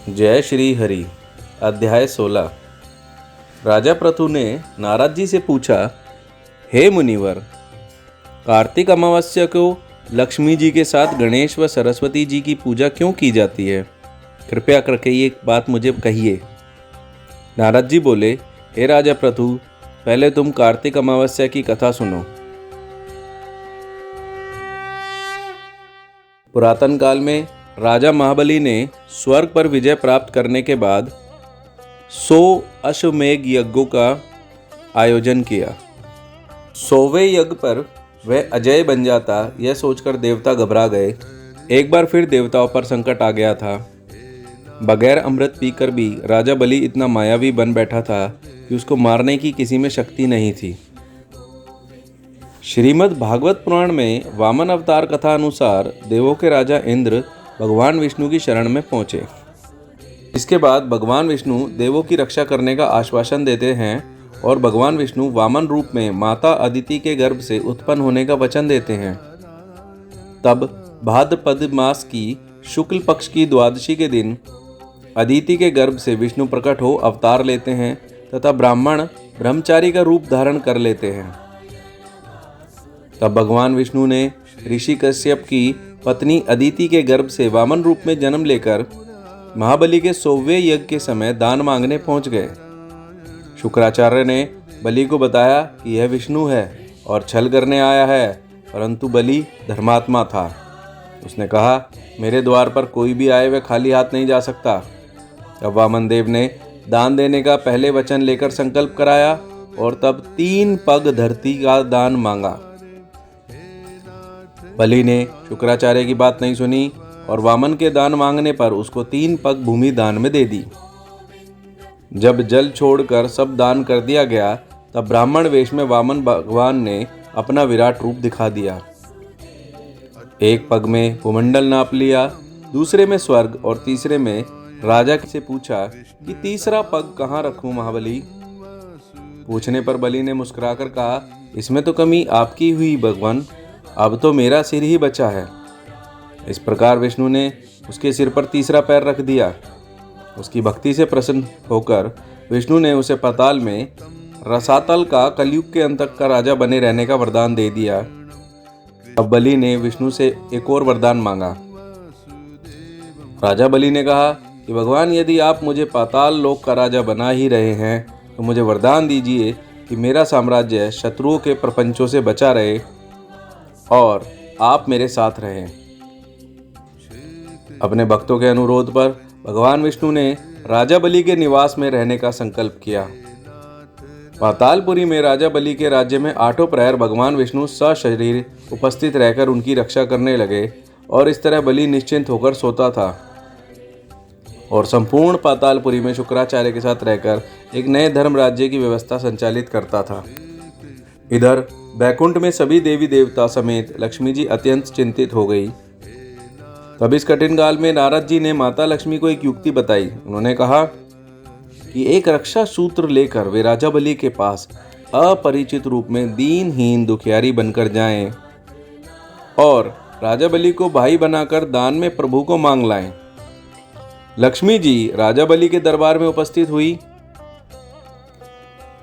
जय श्री हरि। अध्याय 16। राजा पृथु ने नारद जी से पूछा, हे मुनिवर, कार्तिक अमावस्या को लक्ष्मी जी के साथ गणेश व सरस्वती जी की पूजा क्यों की जाती है? कृपया करके ये बात मुझे कहिए। नारद जी बोले, हे राजा पृथु, पहले तुम कार्तिक अमावस्या की कथा सुनो। पुरातन काल में राजा महाबली ने स्वर्ग पर विजय प्राप्त करने के बाद 100 अश्वमेघ यज्ञों का आयोजन किया। 100वें यज्ञ पर वह अजय बन जाता, यह सोचकर देवता घबरा गए। एक बार फिर देवताओं पर संकट आ गया था। बगैर अमृत पीकर भी राजा बलि इतना मायावी बन बैठा था कि उसको मारने की किसी में शक्ति नहीं थी। श्रीमद् भागवत पुराण में वामन अवतार कथा अनुसार देवों के राजा इंद्र भगवान विष्णु की शरण में पहुँचे। इसके बाद भगवान विष्णु देवों की रक्षा करने का आश्वासन देते हैं और भगवान विष्णु वामन रूप में माता अदिति के गर्भ से उत्पन्न होने का वचन देते हैं। तब भाद्रपद मास की शुक्ल पक्ष की द्वादशी के दिन अदिति के गर्भ से विष्णु प्रकट हो अवतार लेते हैं तथा ब्राह्मण ब्रह्मचारी का रूप धारण कर लेते हैं। तब भगवान विष्णु ने ऋषि कश्यप की पत्नी अदिति के गर्भ से वामन रूप में जन्म लेकर महाबली के 100वें यज्ञ के समय दान मांगने पहुंच गए। शुक्राचार्य ने बलि को बताया कि यह विष्णु है और छल करने आया है, परंतु बलि धर्मात्मा था। उसने कहा, मेरे द्वार पर कोई भी आए वह खाली हाथ नहीं जा सकता। अब वामन देव ने दान देने का पहले वचन लेकर संकल्प कराया और तब 3 पग धरती का दान मांगा। बलि ने शुक्राचार्य की बात नहीं सुनी और वामन के दान मांगने पर उसको 3 पग भूमि दान में दे दी। जब जल छोड़कर सब दान कर दिया गया तब ब्राह्मण वेश में वामन भगवान ने अपना विराट रूप दिखा दिया। एक पग में भूमंडल नाप लिया, दूसरे में स्वर्ग और तीसरे में राजा से पूछा कि तीसरा पग कहाँ रखूं महाबली? पूछने पर बलि ने मुस्कुराकर कहा, इसमें तो कमी आपकी हुई भगवान, अब तो मेरा सिर ही बचा है। इस प्रकार विष्णु ने उसके सिर पर तीसरा पैर रख दिया। उसकी भक्ति से प्रसन्न होकर विष्णु ने उसे पाताल में रसातल का कलयुग के अंत तक का राजा बने रहने का वरदान दे दिया। अब बलि ने विष्णु से एक और वरदान मांगा। राजा बलि ने कहा कि भगवान, यदि आप मुझे पाताल लोक का राजा बना ही रहे हैं तो मुझे वरदान दीजिए कि मेरा साम्राज्य शत्रुओं के प्रपंचों से बचा रहे और आप मेरे साथ रहें। अपने भक्तों के अनुरोध पर भगवान विष्णु ने राजा बलि के निवास में रहने का संकल्प किया। पातालपुरी में राजा बलि के राज्य में 8 प्रहर भगवान विष्णु सशरीर उपस्थित रहकर उनकी रक्षा करने लगे और इस तरह बलि निश्चिंत होकर सोता था और संपूर्ण पातालपुरी में शुक्राचार्य के साथ रहकर एक नए धर्म राज्य की व्यवस्था संचालित करता था। इधर बैकुंठ में सभी देवी देवता समेत लक्ष्मी जी अत्यंत चिंतित हो गई। तब इस कठिन काल में नारद जी ने माता लक्ष्मी को एक युक्ति बताई। उन्होंने कहा कि एक रक्षा सूत्र लेकर वे राजा बलि के पास अपरिचित रूप में दीनहीन दुखियारी बनकर जाएं और राजा बलि को भाई बनाकर दान में प्रभु को मांग लाएं। लक्ष्मी जी राजा बलि के दरबार में उपस्थित हुई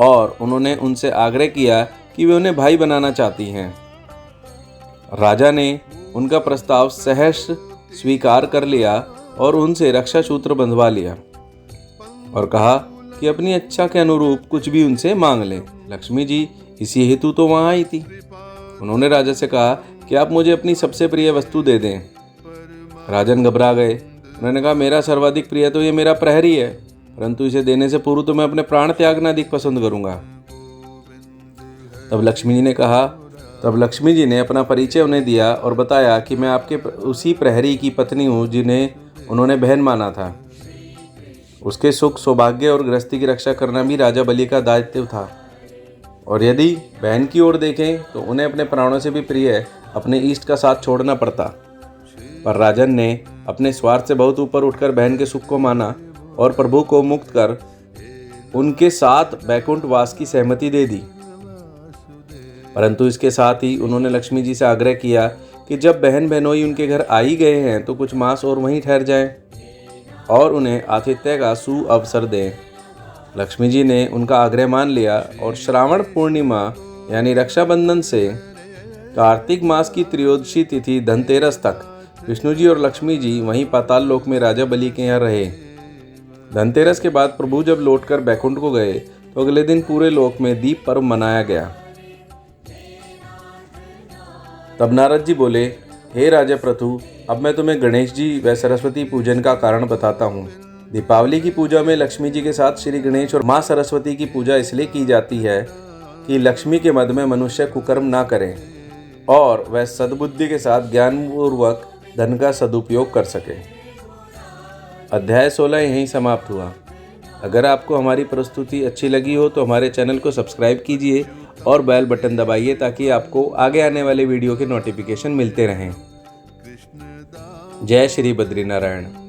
और उन्होंने उनसे आग्रह किया कि वे उन्हें भाई बनाना चाहती हैं। राजा ने उनका प्रस्ताव सहर्ष स्वीकार कर लिया और उनसे रक्षा सूत्र बंधवा लिया और कहा कि अपनी इच्छा के अनुरूप कुछ भी उनसे मांग लें। लक्ष्मी जी इसी हेतु तो वहाँ आई थी। उन्होंने राजा से कहा कि आप मुझे अपनी सबसे प्रिय वस्तु दे दें। राजन घबरा गए। उन्होंने कहा, मेरा सर्वाधिक प्रिय तो ये मेरा प्रहरी है, परंतु इसे देने से पूर्व तो मैं अपने प्राण त्यागना अधिक पसंद करूंगा। तब लक्ष्मी जी ने अपना परिचय उन्हें दिया और बताया कि मैं आपके उसी प्रहरी की पत्नी हूँ जिन्हें उन्होंने बहन माना था। उसके सुख सौभाग्य और गृहस्थी की रक्षा करना भी राजा बलि का दायित्व था और यदि बहन की ओर देखें तो उन्हें अपने प्राणों से भी प्रिय अपने इष्ट का साथ छोड़ना पड़ता। पर राजन ने अपने स्वार्थ से बहुत ऊपर उठकर बहन के सुख को माना और प्रभु को मुक्त कर उनके साथ बैकुंठ वास की सहमति दे दी। परंतु इसके साथ ही उन्होंने लक्ष्मी जी से आग्रह किया कि जब बहन बहनोई उनके घर आ ही गए हैं तो कुछ मास और वहीं ठहर जाएं। और उन्हें आतिथ्य का सुअवसर दें। लक्ष्मी जी ने उनका आग्रह मान लिया और श्रावण पूर्णिमा यानी रक्षाबंधन से कार्तिक मास की त्रयोदशी तिथि धनतेरस तक विष्णु जी और लक्ष्मी जी वहीं पाताल लोक में राजा बलि के यहाँ रहे। धनतेरस के बाद प्रभु जब लौटकर बैकुंठ को गए तो अगले दिन पूरे लोक में दीप पर्व मनाया गया। तब नारद जी बोले, हे राजा पृथु, अब मैं तुम्हें गणेश जी व सरस्वती पूजन का कारण बताता हूँ। दीपावली की पूजा में लक्ष्मी जी के साथ श्री गणेश और माँ सरस्वती की पूजा इसलिए की जाती है कि लक्ष्मी के मद में मनुष्य कुकर्म ना करे और वह सद्बुद्धि के साथ ज्ञानपूर्वक धन का सदुपयोग कर सके। अध्याय 16 यहीं समाप्त हुआ। अगर आपको हमारी प्रस्तुति अच्छी लगी हो तो हमारे चैनल को सब्सक्राइब कीजिए और बेल बटन दबाइए ताकि आपको आगे आने वाले वीडियो के नोटिफिकेशन मिलते रहें। जय श्री बद्रीनारायण।